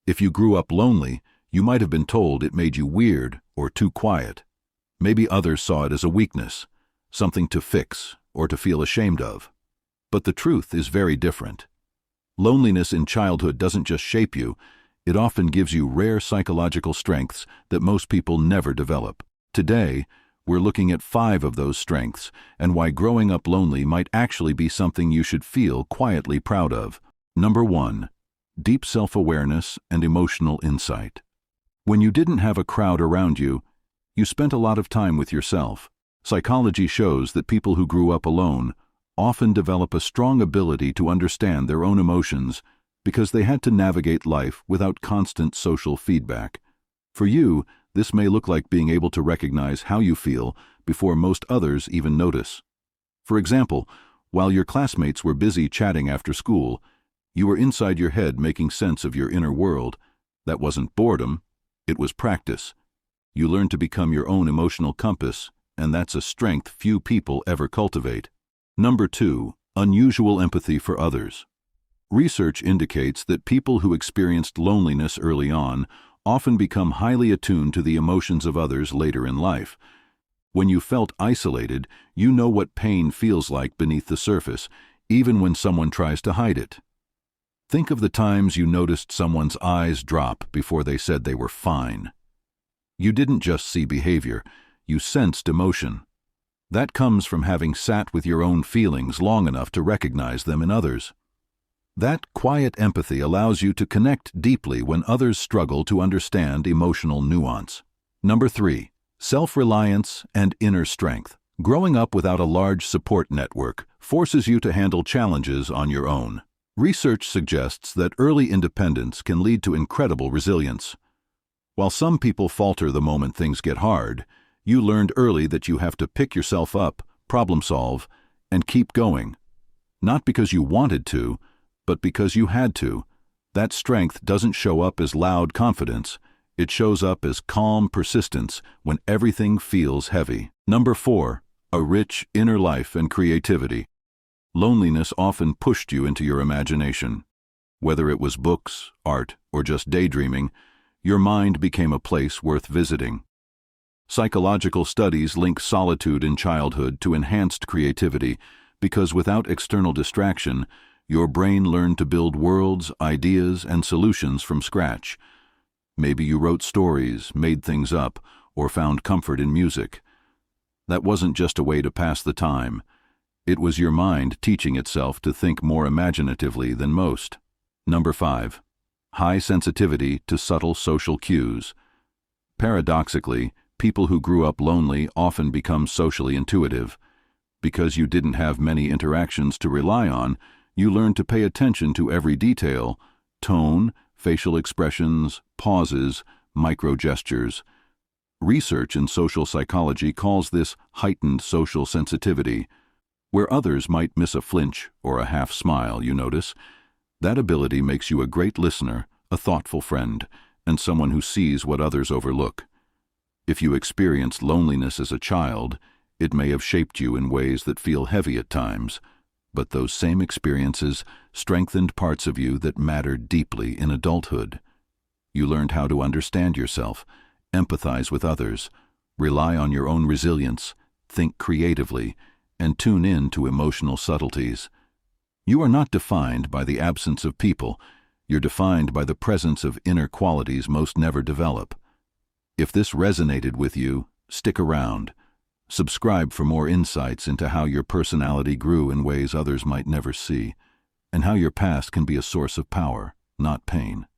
If you grew up lonely, you might have been told it made you weird or too quiet. Maybe others saw it as a weakness, something to fix or to feel ashamed of. But the truth is very different. Loneliness in childhood doesn't just shape you, it often gives you rare psychological strengths that most people never develop. Today, we're looking at 5 of those strengths and why growing up lonely might actually be something you should feel quietly proud of. Number 1. Deep self-awareness and emotional insight. When you didn't have a crowd around you, you spent a lot of time with yourself. Psychology shows that people who grew up alone often develop a strong ability to understand their own emotions because they had to navigate life without constant social feedback. For you, this may look like being able to recognize how you feel before most others even notice. For example, while your classmates were busy chatting after school, you were inside your head making sense of your inner world. That wasn't boredom, it was practice. You learned to become your own emotional compass, and that's a strength few people ever cultivate. Number 2. Unusual empathy for others. Research indicates that people who experienced loneliness early on often become highly attuned to the emotions of others later in life. When you felt isolated, you know what pain feels like beneath the surface, even when someone tries to hide it. Think of the times you noticed someone's eyes drop before they said they were fine. You didn't just see behavior, you sensed emotion. That comes from having sat with your own feelings long enough to recognize them in others. That quiet empathy allows you to connect deeply when others struggle to understand emotional nuance. Number 3. Self-reliance and inner strength. Growing up without a large support network forces you to handle challenges on your own. Research suggests that early independence can lead to incredible resilience. While some people falter the moment things get hard, you learned early that you have to pick yourself up, problem solve, and keep going. Not because you wanted to, but because you had to. That strength doesn't show up as loud confidence. It shows up as calm persistence when everything feels heavy. Number 4. A rich inner life and creativity. Loneliness often pushed you into your imagination. Whether it was books, art, or just daydreaming, your mind became a place worth visiting. Psychological studies link solitude in childhood to enhanced creativity because without external distraction, your brain learned to build worlds, ideas, and solutions from scratch. Maybe you wrote stories, made things up, or found comfort in music. That wasn't just a way to pass the time. It was your mind teaching itself to think more imaginatively than most. Number 5. High sensitivity to subtle social cues. Paradoxically, people who grew up lonely often become socially intuitive. Because you didn't have many interactions to rely on, you learned to pay attention to every detail: tone, facial expressions, pauses, micro-gestures. Research in social psychology calls this heightened social sensitivity. Where others might miss a flinch or a half smile, you notice, that ability makes you a great listener, a thoughtful friend, and someone who sees what others overlook. If you experienced loneliness as a child, it may have shaped you in ways that feel heavy at times, but those same experiences strengthened parts of you that mattered deeply in adulthood. You learned how to understand yourself, empathize with others, rely on your own resilience, think creatively, and tune in to emotional subtleties. You are not defined by the absence of people, you're defined by the presence of inner qualities most never develop. If this resonated with you, stick around. Subscribe for more insights into how your personality grew in ways others might never see, and how your past can be a source of power, not pain.